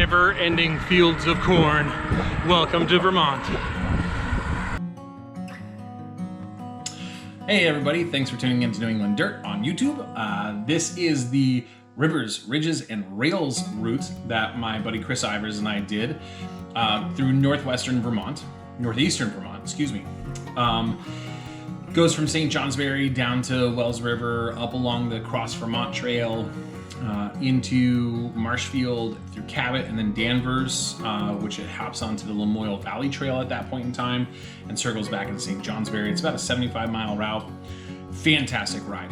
never-ending fields of corn. Welcome to Vermont. Hey everybody, thanks for tuning in to New England Dirt on YouTube. This is the Rivers, Ridges, and Rails route that my buddy Kris Ivers and I did through northeastern Vermont, excuse me. Goes from St. Johnsbury down to Wells River, up along the Cross Vermont Trail, into Marshfield through Cabot, and then Danvers, which it hops onto the Lamoille Valley Rail at that point in time, and circles back into St. Johnsbury. It's about a 75-mile route. Fantastic ride.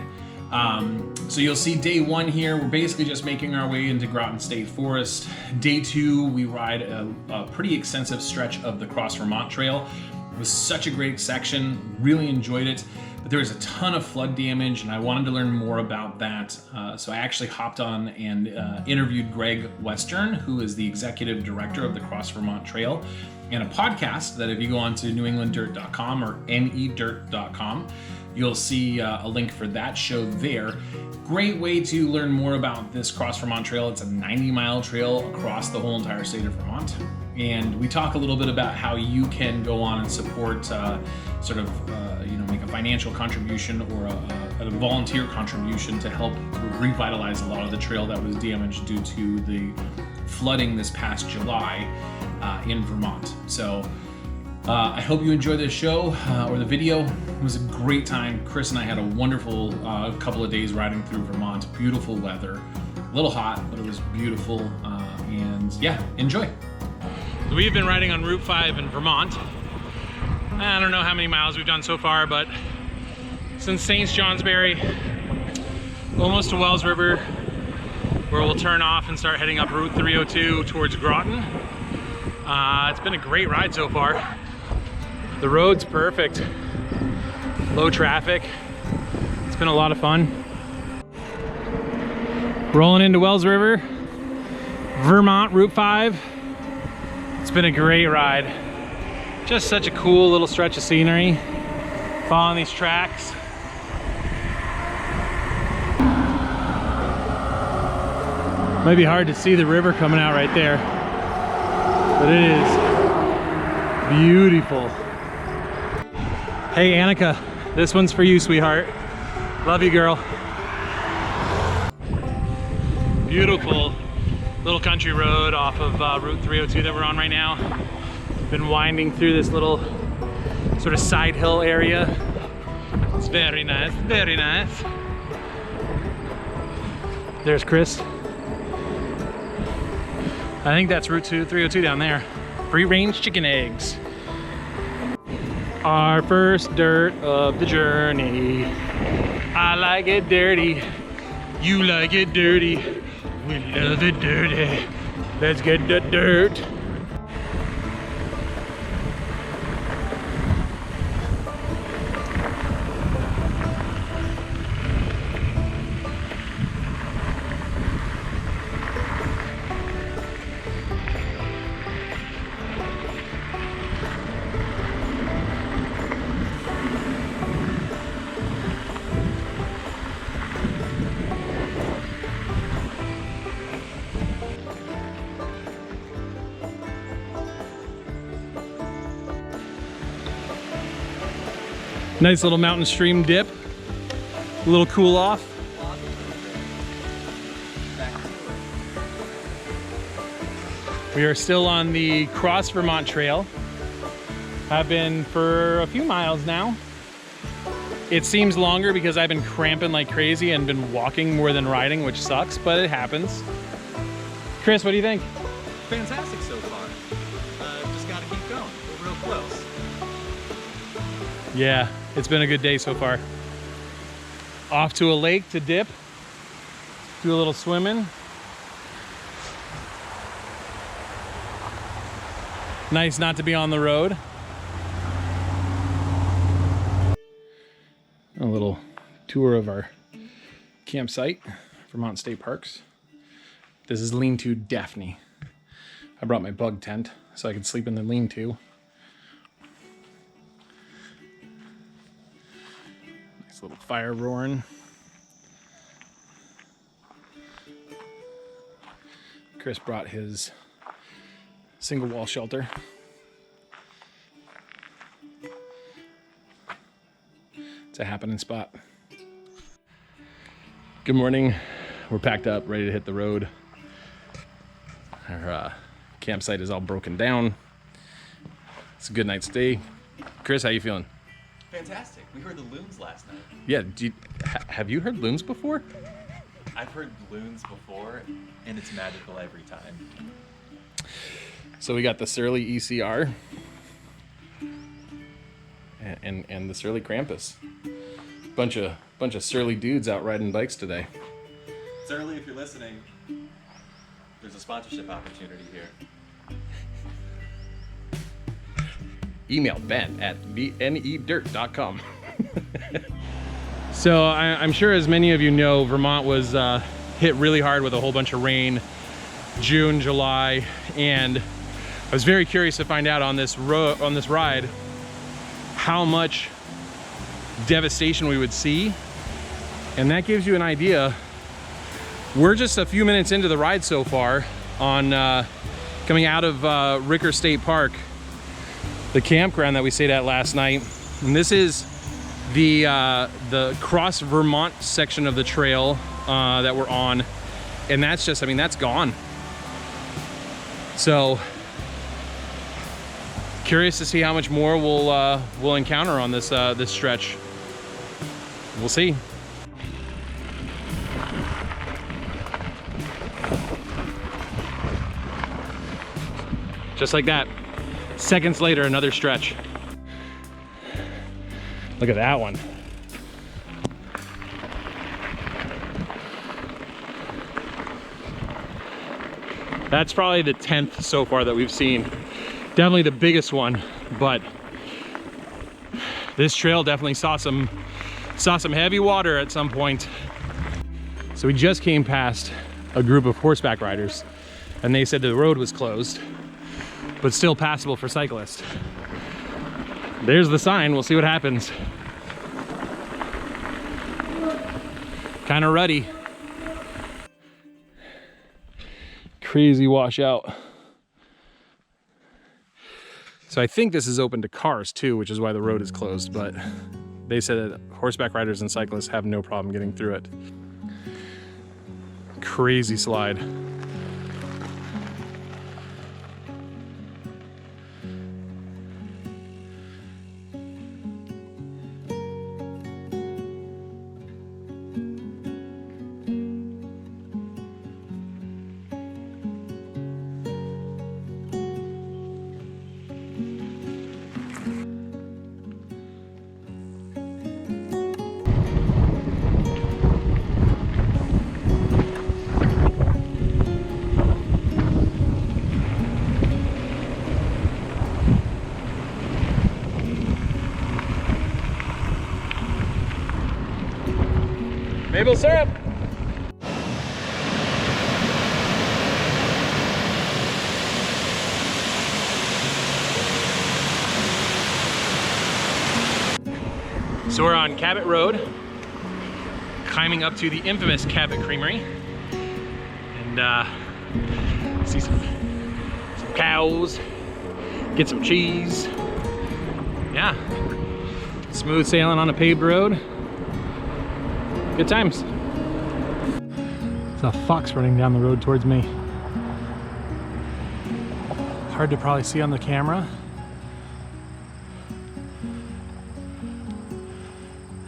So you'll see day one here, we're basically just making our way into Groton State Forest. Day two, we ride a pretty extensive stretch of the Cross Vermont Trail. It was such a great section, really enjoyed it, but there was a ton of flood damage and I wanted to learn more about that. So I actually hopped on and interviewed Greg Western, who is the executive director of the Cross Vermont Trail, and a podcast that if you go on to newenglanddirt.com or nedirt.com, you'll see a link for that show there. Great way to learn more about this Cross Vermont Trail. It's a 90-mile trail across the whole entire state of Vermont. And we talk a little bit about how you can go on and support, make a financial contribution or a volunteer contribution to help revitalize a lot of the trail that was damaged due to the flooding this past July in Vermont. So I hope you enjoy this show or the video. It was a great time. Kris and I had a wonderful couple of days riding through Vermont. Beautiful weather, a little hot, but it was beautiful. And yeah, enjoy. We've been riding on Route 5 in Vermont. I don't know how many miles we've done so far, but since St. Johnsbury, almost to Wells River, where we'll turn off and start heading up Route 302 towards Groton. It's been a great ride so far. The road's perfect, low traffic. It's been a lot of fun. Rolling into Wells River, Vermont, Route 5. It's been a great ride. Just such a cool little stretch of scenery. Following these tracks. Might be hard to see the river coming out right there, but it is beautiful. Hey Annika, this one's for you, sweetheart. Love you, girl. Beautiful little country road off of Route 302 that we're on right now. Been winding through this little sort of side hill area. It's very nice, very nice. There's Kris. I think that's Route 302 down there. Free range chicken eggs. Our first dirt of the journey. I like it dirty. You like it dirty. We love it dirty. Let's get the dirt. Nice little mountain stream dip, a little cool off. We are still on the Cross Vermont Trail. I've been for a few miles now. It seems longer because I've been cramping like crazy and been walking more than riding, which sucks, but it happens. Kris, what do you think? Fantastic so far. Just gotta keep going. We're real close. Yeah, it's been a good day so far. Off to a lake to dip, do a little swimming. Nice not to be on the road. A little tour of our campsite, Vermont State Parks. This is lean-to Daphne. I brought my bug tent so I could sleep in the lean-to. Nice little fire roaring. Kris brought his single wall shelter. It's a happening spot. Good morning. We're packed up, ready to hit the road. Our campsite is all broken down. It's a good night's stay. Kris, how you feeling? Fantastic. We heard the loons last night. Yeah, have you heard loons before? I've heard loons before, and it's magical every time. So we got the surly ECR and the surly Krampus. Bunch of surly dudes out riding bikes today. Surly, if you're listening, there's a sponsorship opportunity here. Email Ben at vnedirt.com. So I'm sure, as many of you know, Vermont was hit really hard with a whole bunch of rain, June, July, and I was very curious to find out on this ride how much devastation we would see, and that gives you an idea. We're just a few minutes into the ride so far on coming out of Ricker State Park, the campground that we stayed at last night, and this is the Cross Vermont section of the trail that we're on, and that's just, I mean, that's gone. So curious to see how much more we'll encounter on this this stretch. We'll see. Just like that, seconds later, another stretch. Look at that one. That's probably the 10th so far that we've seen. Definitely the biggest one, but this trail definitely saw some heavy water at some point. So we just came past a group of horseback riders, and they said the road was closed, but still passable for cyclists. There's the sign. We'll see what happens. Kind of ruddy. Crazy washout. So I think this is open to cars too, which is why the road is closed, but they said that horseback riders and cyclists have no problem getting through it. Crazy slide. Maple syrup. So we're on Cabot Road, climbing up to the infamous Cabot Creamery, and see some cows, get some cheese. Yeah, smooth sailing on a paved road. Good times. There's a fox running down the road towards me. Hard to probably see on the camera.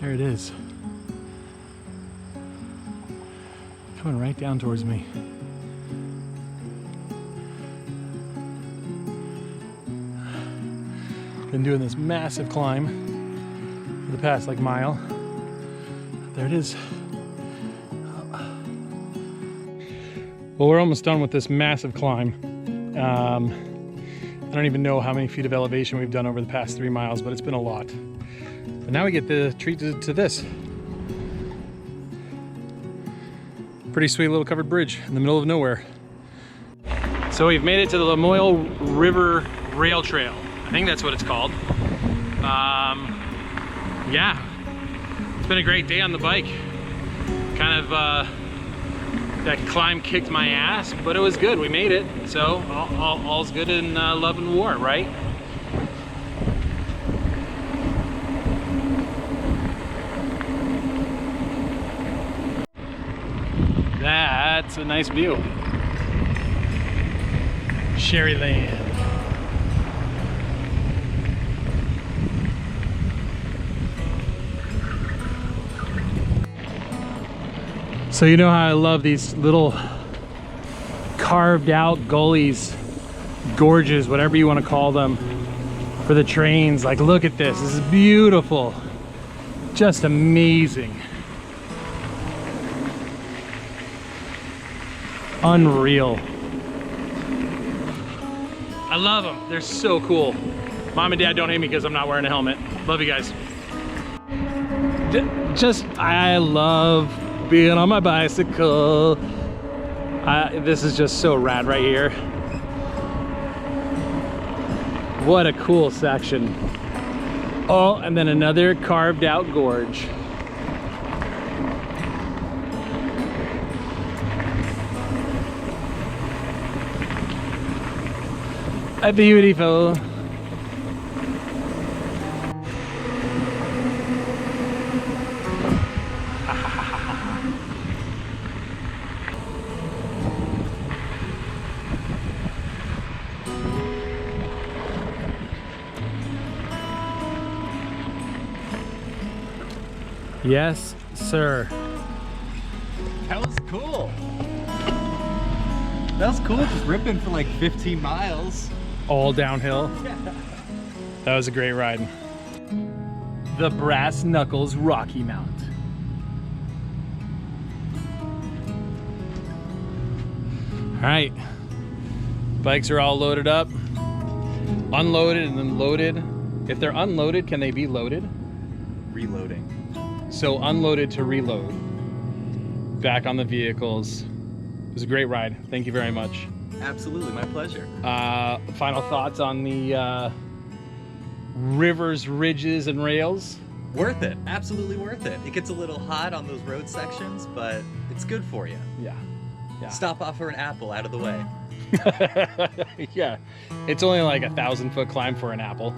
There it is. Coming right down towards me. Been doing this massive climb for the past mile. There it is. Well, we're almost done with this massive climb. I don't even know how many feet of elevation we've done over the past 3 miles, but it's been a lot. And now we get the treat to this. Pretty sweet little covered bridge in the middle of nowhere. So we've made it to the Lamoille River Rail Trail. I think that's what it's called. Yeah. It's been a great day on the bike. Kind of That climb kicked my ass, but it was good. We made it. So all's good in love and war, right? That's a nice view. Sherryland. So you know how I love these little carved out gullies, gorges, whatever you want to call them, for the trains. Like, look at this. This is beautiful. Just amazing. Unreal. I love them. They're so cool. Mom and Dad, don't hate me because I'm not wearing a helmet. Love you guys. I love being on my bicycle. This is just so rad right here. What a cool section. Oh, and then another carved out gorge. Beautiful. Yes, sir. That was cool. That was cool, just ripping for like 15 miles. All downhill. Yeah. That was a great ride. The Brass Knuckles Rocky Mount. All right, bikes are all loaded up, unloaded and then loaded. If they're unloaded, can they be loaded? Reloading. So unloaded to reload. Back on the vehicles. It was a great ride. Thank you very much. Absolutely, my pleasure. Final thoughts on the rivers, ridges, and rails? Worth it. Absolutely worth it. It gets a little hot on those road sections, but it's good for you. Yeah. Yeah. Stop off for an apple out of the way. Yeah. It's only like 1,000-foot climb for an apple.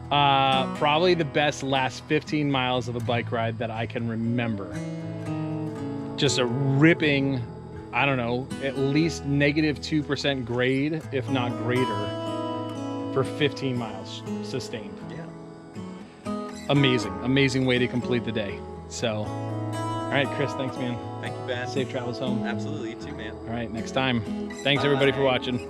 Probably the best last 15 miles of a bike ride that I can remember. Just a ripping, I don't know, at least -2% grade, if not greater, for 15 miles sustained. Yeah. Amazing, amazing way to complete the day. So, all right, Chris, thanks, man. Thank you, Ben. Safe travels home. Absolutely, you too, man. All right, next time. Thanks, everybody, for watching.